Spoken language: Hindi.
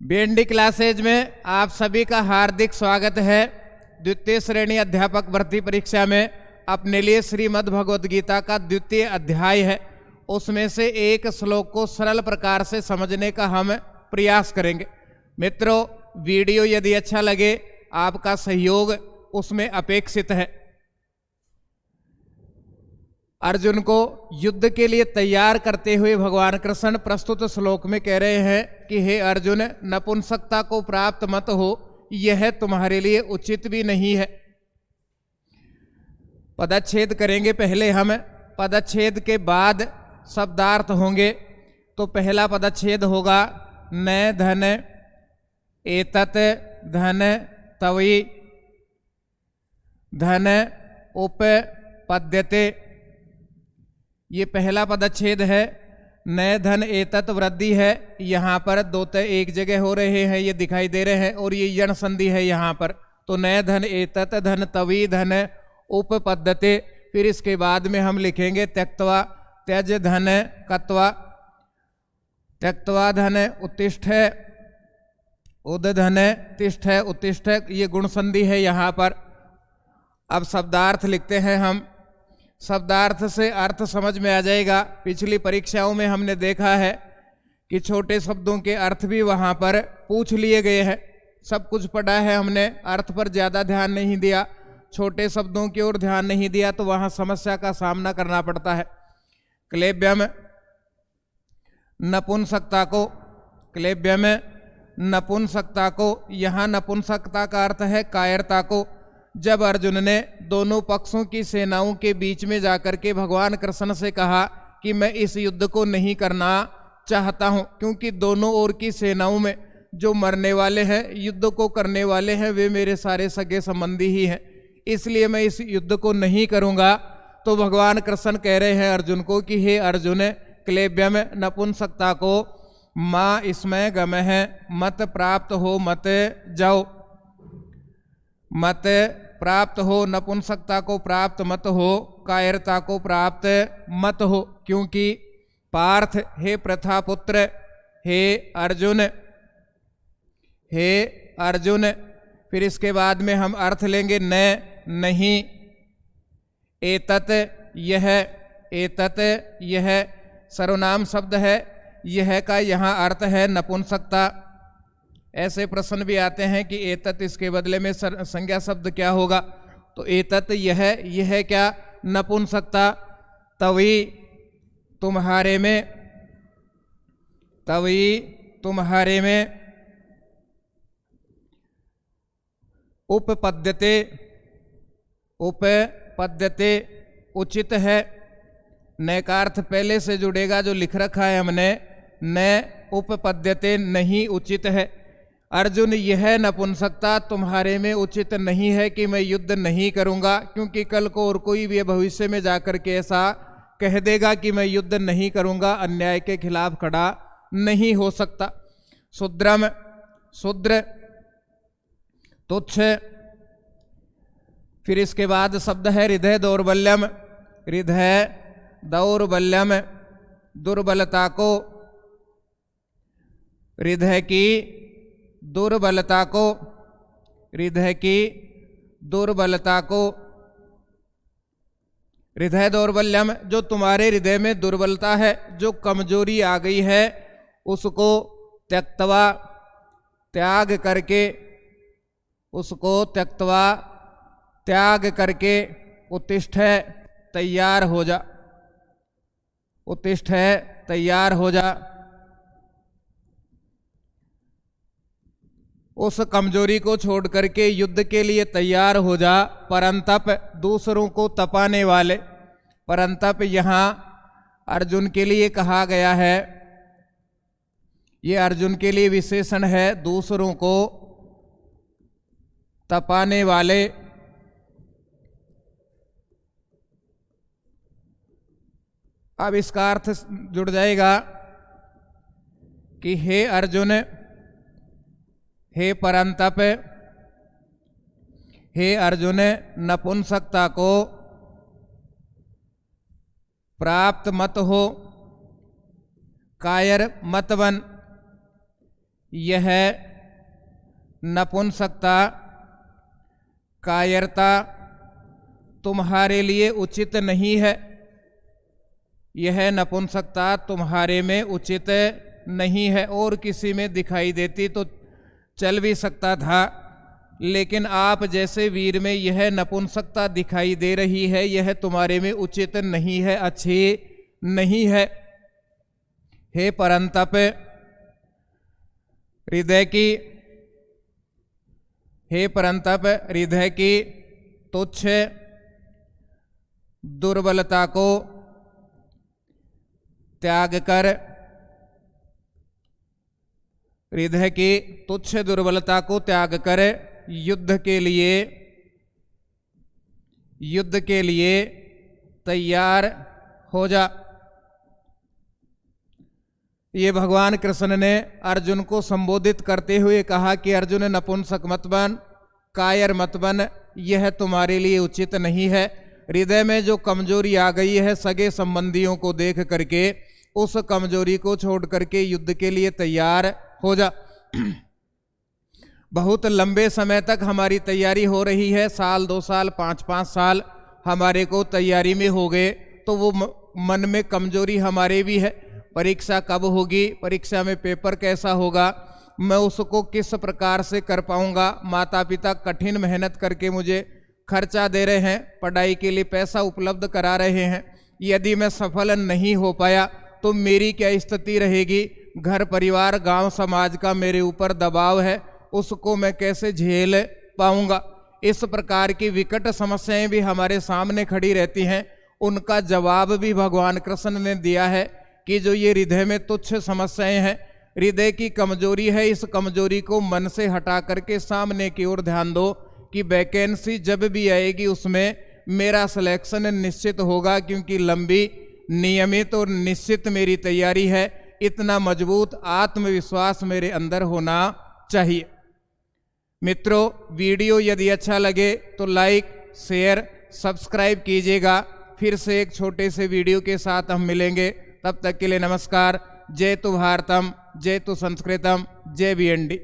बीएनडी क्लासेज में आप सभी का हार्दिक स्वागत है। द्वितीय श्रेणी अध्यापक भर्ती परीक्षा में अपने लिए श्रीमद् भगवद गीता का द्वितीय अध्याय है, उसमें से एक श्लोक को सरल प्रकार से समझने का हम प्रयास करेंगे। मित्रों, वीडियो यदि अच्छा लगे, आपका सहयोग उसमें अपेक्षित है। अर्जुन को युद्ध के लिए तैयार करते हुए भगवान कृष्ण प्रस्तुत श्लोक में कह रहे हैं कि हे अर्जुन, नपुंसकता को प्राप्त मत हो, यह तुम्हारे लिए उचित भी नहीं है। पदच्छेद करेंगे पहले हम, पदच्छेद के बाद शब्दार्थ होंगे। तो पहला पदच्छेद होगा न धन एतत् धन तवि धन उपपद्यते। ये पहला पदच्छेद है। न धन एतत् वृद्धि है, यहाँ पर दो तय एक जगह हो रहे हैं, ये दिखाई दे रहे हैं, और ये यण संधि है यहाँ पर। तो न धन एतत् धन तवि धन उपपद्यते। फिर इसके बाद में हम लिखेंगे त्यक्त्वा त्यज धन कत्वा, त्यक्त्वा धन उत्तिष्ठ उद धन तिष्ठ उत्तिष्ठ, ये गुण संधि है यहाँ पर। अब शब्दार्थ लिखते हैं हम। शब्दार्थ से अर्थ समझ में आ जाएगा। पिछली परीक्षाओं में हमने देखा है कि छोटे शब्दों के अर्थ भी वहाँ पर पूछ लिए गए हैं। सब कुछ पढ़ा है हमने, अर्थ पर ज़्यादा ध्यान नहीं दिया, छोटे शब्दों की ओर ध्यान नहीं दिया, तो वहाँ समस्या का सामना करना पड़ता है। क्लेब्यम नपुंसकता को, क्लेब्यम नपुंसकता को, यहाँ नपुंसकता का अर्थ है कायरता को। जब अर्जुन ने दोनों पक्षों की सेनाओं के बीच में जाकर के भगवान कृष्ण से कहा कि मैं इस युद्ध को नहीं करना चाहता हूं, क्योंकि दोनों ओर की सेनाओं में जो मरने वाले हैं, युद्ध को करने वाले हैं, वे मेरे सारे सगे संबंधी ही हैं, इसलिए मैं इस युद्ध को नहीं करूंगा। तो भगवान कृष्ण कह रहे हैं अर्जुन को कि हे अर्जुन, क्लेब्यम नपुंसकता को माँ इसमें गम है, मत प्राप्त हो मत जाओ, मत प्राप्त हो, नपुंसकता को प्राप्त मत हो, कायरता को प्राप्त मत हो। क्योंकि पार्थ, हे प्रथा पुत्र, हे अर्जुन, हे अर्जुन। फिर इसके बाद में हम अर्थ लेंगे न नहीं, एतत् यह, एतत् यह सर्वनाम शब्द है, यह का यहाँ अर्थ है नपुंसकता। ऐसे प्रश्न भी आते हैं कि एतत् इसके बदले में संज्ञा शब्द क्या होगा, तो एतत् यह क्या, नपुंसकता। तवी तुम्हारे में, तवी तुम्हारे में, उपपद्यते, उपपद्यते उचित है। न का अर्थ पहले से जुड़ेगा जो लिख रखा है हमने, न उपपद्यते नहीं उचित है। अर्जुन, यह नपुंसकता तुम्हारे में उचित नहीं है कि मैं युद्ध नहीं करूंगा, क्योंकि कल को और कोई भी भविष्य में जाकर के ऐसा कह देगा कि मैं युद्ध नहीं करूंगा, अन्याय के खिलाफ खड़ा नहीं हो सकता। शूद्रम, शूद्र, तुच्छ। फिर इसके बाद शब्द है हृदय दौर्बल्यम, हृदय दौर्बल्यम, दुर्बलता को, हृदय की दुर्बलता को, हृदय की दुर्बलता को। हृदय दौर्बल्यम, जो तुम्हारे हृदय में दुर्बलता है, जो कमजोरी आ गई है, उसको त्यक्त्वा त्याग करके, उसको त्यक्त्वा त्याग करके, उत्तिष्ठ तैयार हो जा, उत्तिष्ठ तैयार हो जा। उस कमजोरी को छोड़ करके युद्ध के लिए तैयार हो जा। परंतप, दूसरों को तपाने वाले, परंतप यहाँ अर्जुन के लिए कहा गया है, ये अर्जुन के लिए विशेषण है, दूसरों को तपाने वाले। अब इसका अर्थ जुड़ जाएगा कि हे अर्जुन, हे परंतप, हे अर्जुन, नपुंसकता को प्राप्त मत हो, कायर मत बन, यह नपुंसकता कायरता तुम्हारे लिए उचित नहीं है। यह नपुंसकता तुम्हारे में उचित नहीं है। और किसी में दिखाई देती तो चल भी सकता था, लेकिन आप जैसे वीर में यह नपुंसकता दिखाई दे रही है, यह तुम्हारे में उचित नहीं है, अच्छी नहीं है। हे परंतप, हृदय की तुच्छ दुर्बलता को त्याग कर, हृदय की तुच्छ दुर्बलता को त्याग कर युद्ध के लिए तैयार हो जा। ये भगवान कृष्ण ने अर्जुन को संबोधित करते हुए कहा कि अर्जुन, नपुंसक मत बन, कायर मत बन, यह तुम्हारे लिए उचित नहीं है। हृदय में जो कमजोरी आ गई है सगे संबंधियों को देख करके, उस कमजोरी को छोड़ करके युद्ध के लिए तैयार हो जा। बहुत लंबे समय तक हमारी तैयारी हो रही है, साल 2 साल 5-5 साल हमारे को तैयारी में हो गए, तो वो मन में कमजोरी हमारे भी है। परीक्षा कब होगी, परीक्षा में पेपर कैसा होगा, मैं उसको किस प्रकार से कर पाऊंगा। माता पिता कठिन मेहनत करके मुझे खर्चा दे रहे हैं, पढ़ाई के लिए पैसा उपलब्ध करा रहे हैं। यदि मैं सफल नहीं हो पाया तो मेरी क्या स्थिति रहेगी। घर परिवार गांव समाज का मेरे ऊपर दबाव है, उसको मैं कैसे झेल पाऊंगा। इस प्रकार की विकट समस्याएं भी हमारे सामने खड़ी रहती हैं। उनका जवाब भी भगवान कृष्ण ने दिया है कि जो ये हृदय में तुच्छ समस्याएं हैं, हृदय की कमजोरी है, इस कमजोरी को मन से हटा करके सामने की ओर ध्यान दो कि वैकेंसी जब भी आएगी उसमें मेरा सिलेक्शन निश्चित होगा, क्योंकि लंबी नियमित और निश्चित मेरी तैयारी है। इतना मजबूत आत्मविश्वास मेरे अंदर होना चाहिए। मित्रों, वीडियो यदि अच्छा लगे तो लाइक शेयर सब्सक्राइब कीजिएगा। फिर से एक छोटे से वीडियो के साथ हम मिलेंगे, तब तक के लिए नमस्कार। जय तु भारतम, जय तु संस्कृतम, जय BND।